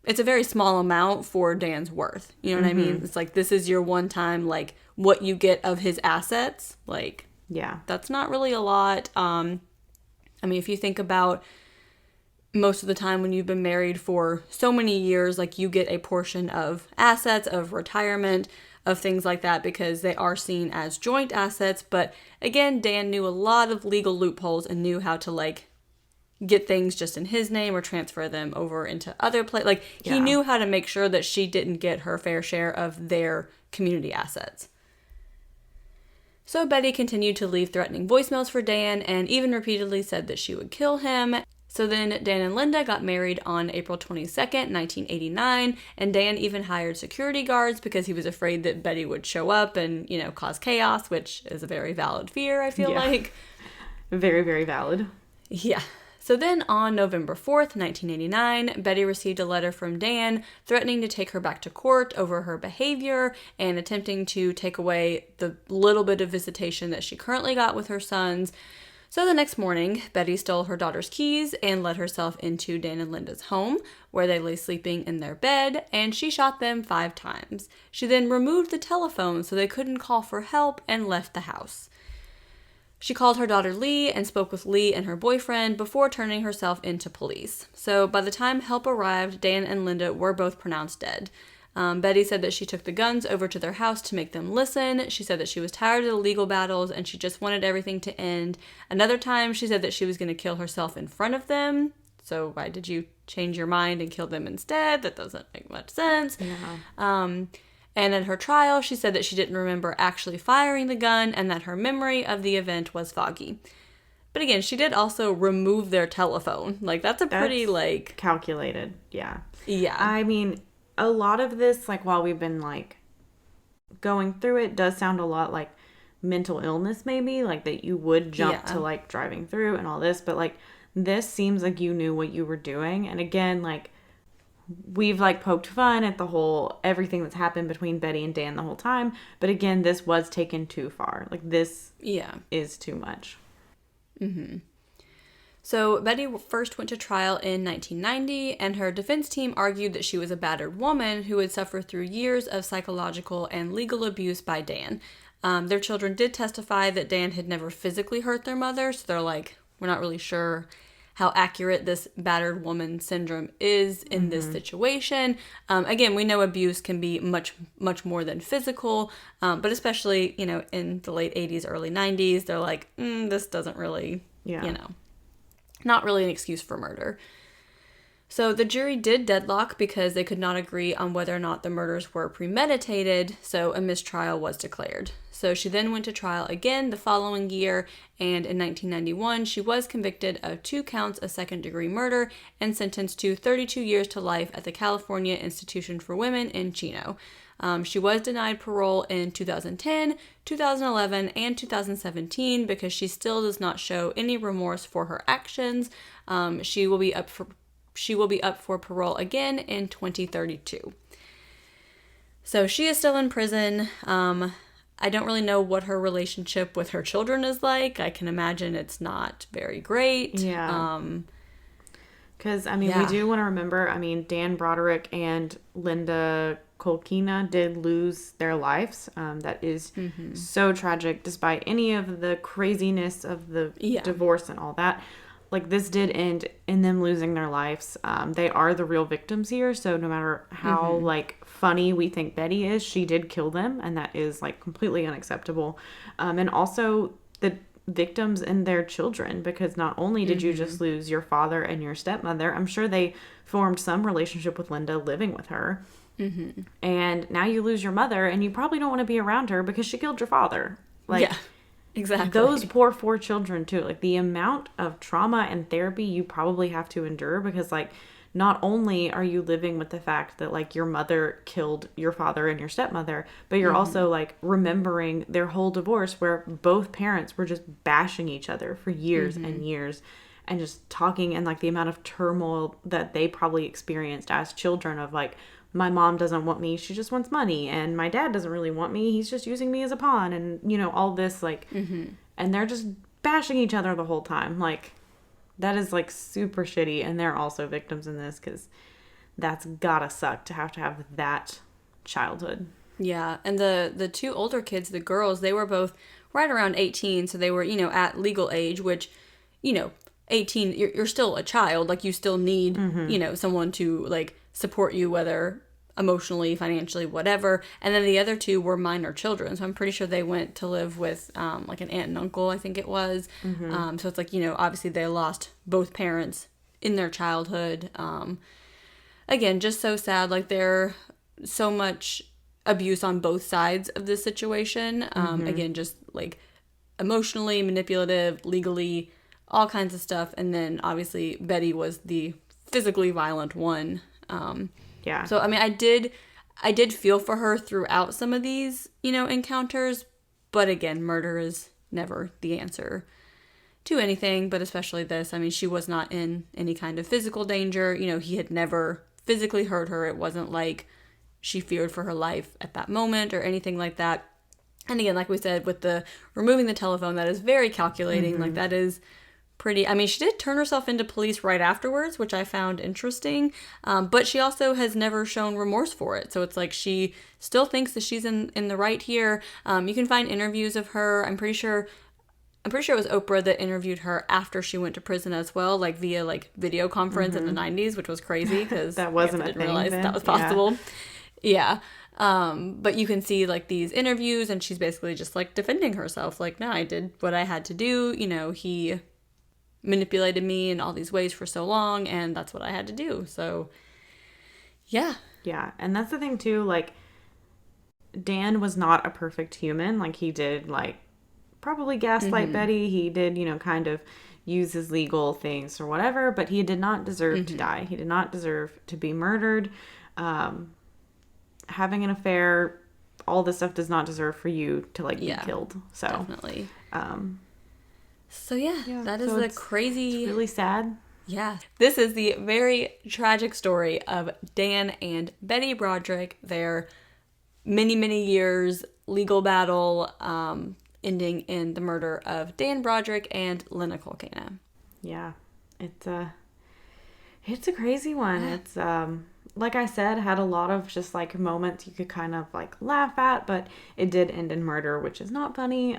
it's a very small amount for Dan's worth. You know what I mean? It's like, this is your one time, like, what you get of his assets. Like, yeah, that's not really a lot. I mean, if you think about most of the time when you've been married for so many years, like, you get a portion of assets, of retirement, of things like that, because they are seen as joint assets. But again, Dan knew a lot of legal loopholes and knew how to, like, get things just in his name or transfer them over into other places. Like, he knew how to make sure that she didn't get her fair share of their community assets. So Betty continued to leave threatening voicemails for Dan and even repeatedly said that she would kill him. So then Dan and Linda got married on April 22nd, 1989, and Dan even hired security guards because he was afraid that Betty would show up and, cause chaos, which is a very valid fear, I feel like. Very, very valid. Yeah. So then on November 4th, 1989, Betty received a letter from Dan threatening to take her back to court over her behavior and attempting to take away the little bit of visitation that she currently got with her sons. So the next morning, Betty stole her daughter's keys and let herself into Dan and Linda's home, where they lay sleeping in their bed, and she shot them 5 times. She then removed the telephone so they couldn't call for help and left the house. She called her daughter Lee and spoke with Lee and her boyfriend before turning herself into police. So by the time help arrived, Dan and Linda were both pronounced dead. Betty said that she took the guns over to their house to make them listen. She said that she was tired of the legal battles and she just wanted everything to end. Another time, she said that she was going to kill herself in front of them. So why did you change your mind and kill them instead? That doesn't make much sense. Yeah. And at her trial, she said that she didn't remember actually firing the gun and that her memory of the event was foggy. But again, she did also remove their telephone. Like, that's pretty, like... calculated, yeah. Yeah. I mean, a lot of this, like, while we've been, like, going through it, does sound a lot like mental illness, maybe. Like, that you would jump to, like, driving through and all this. But, like, this seems like you knew what you were doing. And again, like... we've like poked fun at the whole everything that's happened between Betty and Dan the whole time, but again, this was taken too far. Like, this is too much. So Betty first went to trial in 1990, and her defense team argued that she was a battered woman who had suffered through years of psychological and legal abuse by Dan. Their children did testify that Dan had never physically hurt their mother, so they're like, we're not really sure how accurate this battered woman syndrome is in this situation. Again, we know abuse can be much, much more than physical, but especially, you know, in the late 80s, early 90s, they're like, this doesn't really, you know, not really an excuse for murder. So the jury did deadlock because they could not agree on whether or not the murders were premeditated, so a mistrial was declared. So she then went to trial again the following year, and in 1991, she was convicted of 2 counts of second-degree murder and sentenced to 32 years to life at the California Institution for Women in Chino. She was denied parole in 2010, 2011, and 2017 because she still does not show any remorse for her actions. She will be up for parole again in 2032. So she is still in prison. I don't really know what her relationship with her children is like. I can imagine it's not very great. Yeah. Because, I mean, we do want to remember, I mean, Dan Broderick and Linda Kolkina did lose their lives. That is so tragic, despite any of the craziness of the divorce and all that. Like, this did end in them losing their lives. They are the real victims here, so no matter how, like, funny we think Betty is, she did kill them, and that is, like, completely unacceptable. And also the victims and their children, because not only did you just lose your father and your stepmother, I'm sure they formed some relationship with Linda living with her. And now you lose your mother, and you probably don't want to be around her because she killed your father. Like, exactly. Those poor 4 children, too. Like, the amount of trauma and therapy you probably have to endure because, like, not only are you living with the fact that, like, your mother killed your father and your stepmother, but you're also, like, remembering their whole divorce where both parents were just bashing each other for years and years and just talking, and, like, the amount of turmoil that they probably experienced as children of, like, my mom doesn't want me, she just wants money, and my dad doesn't really want me, he's just using me as a pawn, and, you know, all this, like, and they're just bashing each other the whole time. Like, that is, like, super shitty, and they're also victims in this, because that's gotta suck to have that childhood. Yeah, and the 2 older kids, the girls, they were both right around 18, so they were, you know, at legal age, which, you know, 18, you're still a child, like, you still need, you know, someone to, like, support you, whether emotionally, financially, whatever. And then the other 2 were minor children, so I'm pretty sure they went to live with like an aunt and uncle, I think it was. So it's like, you know, obviously they lost both parents in their childhood. Again, just so sad. Like, there's so much abuse on both sides of this situation. Again, just like emotionally, manipulative, legally, all kinds of stuff. And then obviously Betty was the physically violent one. So, I mean, I did feel for her throughout some of these, you know, encounters, but again, murder is never the answer to anything, but especially this. I mean, she was not in any kind of physical danger. You know, he had never physically hurt her. It wasn't like she feared for her life at that moment or anything like that. And again, like we said, with the removing the telephone, that is very calculating. Like, that is pretty... I mean, she did turn herself into police right afterwards, which I found interesting. But she also has never shown remorse for it. So it's like she still thinks that she's in the right here. You can find interviews of her. I'm pretty sure it was Oprah that interviewed her after she went to prison as well, like via like video conference in the 90s, which was crazy because that wasn't I didn't realize that was possible. Yeah. But you can see like these interviews and she's basically just like defending herself. Like, no, I did what I had to do. You know, he manipulated me in all these ways for so long and that's what I had to do. So, yeah. Yeah. And that's the thing too, like, Dan was not a perfect human. Like, he did like probably gaslight Betty. He did, you know, kind of use his legal things or whatever, but he did not deserve to die. He did not deserve to be murdered. Having an affair, all this stuff does not deserve for you to like be killed. So definitely. So yeah, that is the crazy... It's really sad. Yeah. This is the very tragic story of Dan and Betty Broderick. Their many, many years legal battle ending in the murder of Dan Broderick and Lena Colcana. Yeah. It's a crazy one. It's like I said, had a lot of just like moments you could kind of like laugh at, but it did end in murder, which is not funny.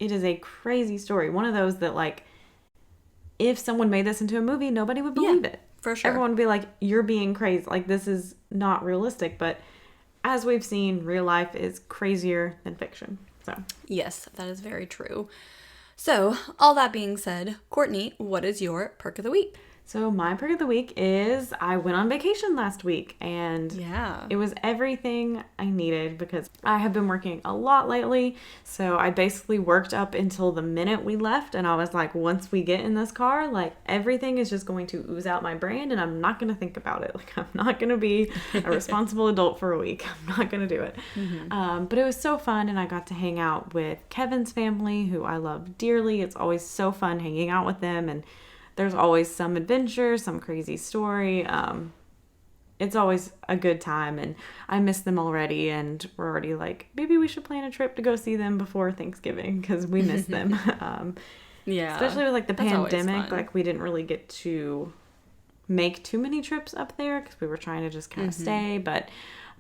It is a crazy story. One of those that like, if someone made this into a movie, nobody would believe it. For sure. Everyone would be like, you're being crazy. Like, this is not realistic. But as we've seen, real life is crazier than fiction. So yes, that is very true. So, all that being said, Courtney, what is your perk of the week? So my perk of the week is I went on vacation last week and it was everything I needed because I have been working a lot lately. So I basically worked up until the minute we left and I was like, once we get in this car, like everything is just going to ooze out my brain and I'm not going to think about it. Like I'm not going to be a responsible adult for a week. I'm not going to do it. But it was so fun and I got to hang out with Kevin's family, who I love dearly. It's always so fun hanging out with them and there's always some adventure, some crazy story. It's always a good time, and I miss them already, and we're already like, maybe we should plan a trip to go see them before Thanksgiving, because we miss them. Especially with like the pandemic, like we didn't really get to make too many trips up there, because we were trying to just kind of stay, but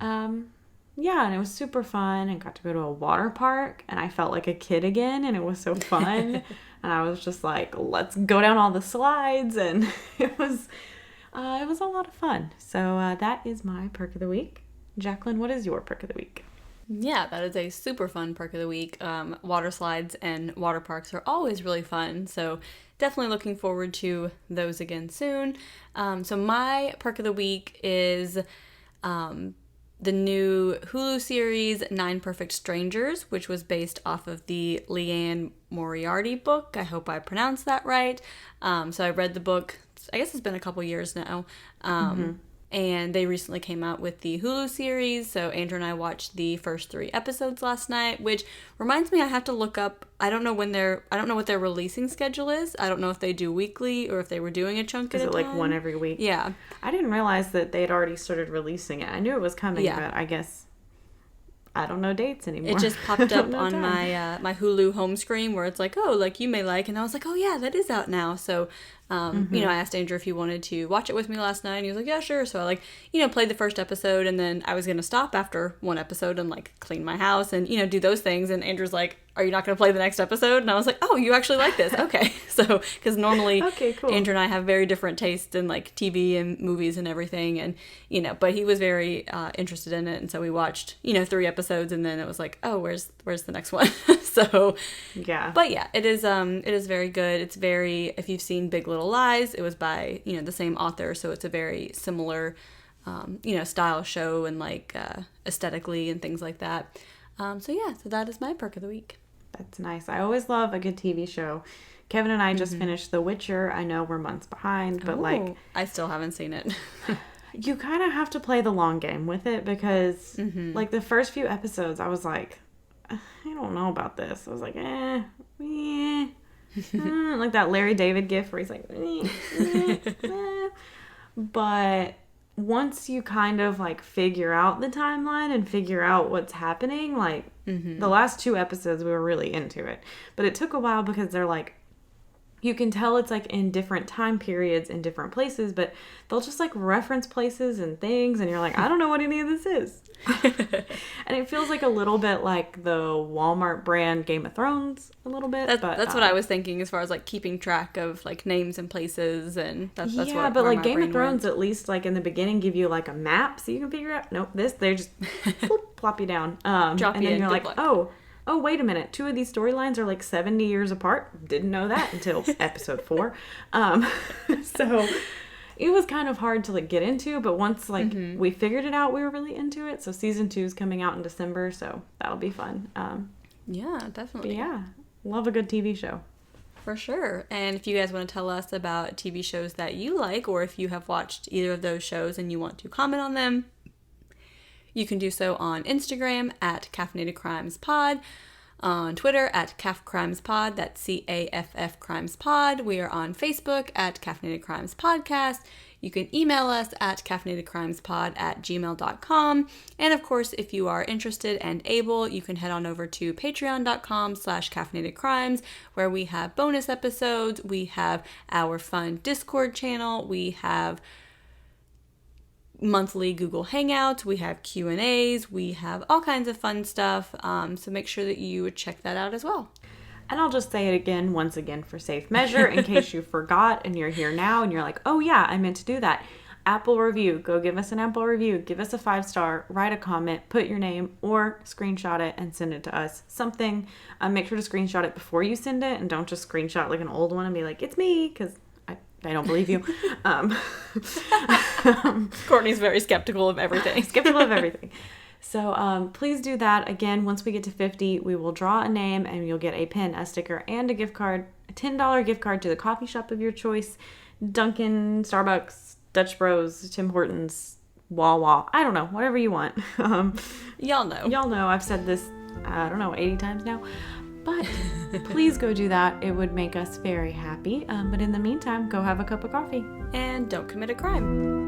yeah, and it was super fun, and got to go to a water park, and I felt like a kid again, and it was so fun. And I was just like, let's go down all the slides. And it was a lot of fun. So that is my perk of the week. Jaclyn, what is your perk of the week? Yeah, that is a super fun perk of the week. Water slides and water parks are always really fun. So definitely looking forward to those again soon. So my perk of the week is the new Hulu series 9 Perfect Strangers, which was based off of the Leanne Moriarty book. I hope I pronounced that right. So I read the book, I guess it's been a couple years now. And they recently came out with the Hulu series. So Andrew and I watched the first 3 episodes last night, which reminds me I have to look up. I don't know what their releasing schedule is. I don't know if they do weekly or if they were doing a chunk at a time. Is it like one every week? Yeah. I didn't realize that they'd already started releasing it. I knew it was coming, but I guess I don't know dates anymore. It just popped up on my Hulu home screen where it's like, oh, like you may like, and I was like, oh yeah, that is out now. So, you know, I asked Andrew if he wanted to watch it with me last night, and he was like, yeah, sure. So I like, you know, played the first episode, and then I was gonna stop after one episode and like clean my house and, you know, do those things. And Andrew's like, are you not gonna play the next episode? And I was like, oh, you actually like this? Okay. So, because normally cool. Andrew and I have very different tastes in like TV and movies and everything, and you know, but he was very interested in it, and so we watched, you know, 3 episodes, and then it was like, oh, where's the next one? So yeah, but yeah, it is very good. It's very, if you've seen Big Little Lies, it was by, you know, the same author, so it's a very similar you know, style show and like aesthetically and things like that. So yeah, so that is my perk of the week. That's nice. I always love a good TV show. Kevin and I just finished The Witcher. I know we're months behind, but like I still haven't seen it. You kind of have to play the long game with it because like the first few episodes I was like, I don't know about this. I was like, like that Larry David gif where he's like, But once you kind of like figure out the timeline and figure out what's happening, like the last 2 episodes we were really into it. But it took a while because they're like, you can tell it's like in different time periods in different places, but they'll just like reference places and things and you're like, I don't know what any of this is. And it feels like a little bit like the Walmart brand Game of Thrones a little bit. That's what I was thinking as far as like keeping track of like names and places, and that's yeah, but like Game of Thrones at least like in the beginning give you like a map so you can figure out, nope, they just plop you down. Drop and you then in, you're like, luck. Oh, wait a minute. 2 of these storylines are like 70 years apart. Didn't know that until episode 4. So it was kind of hard to like get into, but once like we figured it out, we were really into it. So season 2 is coming out in December, so that'll be fun. Yeah, definitely. Yeah, love a good TV show. For sure. And if you guys want to tell us about TV shows that you like, or if you have watched either of those shows and you want to comment on them, you can do so on Instagram at Caffeinated Crimes Pod, on Twitter at CAF Crimes Pod, that's CAFF Crimes Pod. We are on Facebook at Caffeinated Crimes Podcast. You can email us at caffeinatedcrimespod@gmail.com. And of course, if you are interested and able, you can head on over to patreon.com/caffeinatedcrimes, where we have bonus episodes. We have our fun Discord channel. We have monthly Google Hangouts, we have Q&As, we have all kinds of fun stuff, so make sure that you check that out as well. And I'll just say it again, once again, for safe measure, in case you forgot and you're here now and you're like, oh yeah, I meant to do that. Apple review, go give us an Apple review, give us a 5-star, write a comment, put your name, or screenshot it and send it to us. Something, make sure to screenshot it before you send it, and don't just screenshot like an old one and be like, it's me, because I don't believe you. Courtney's very skeptical of everything. So please do that. Again, once we get to 50, we will draw a name and you'll get a pin, a sticker, and a gift card, a $10 gift card to the coffee shop of your choice. Dunkin', Starbucks, Dutch Bros, Tim Hortons, Wawa. I don't know, whatever you want. Y'all know. I've said this, 80 times now. But please go do that. It would make us very happy. But in the meantime, go have a cup of coffee. And don't commit a crime.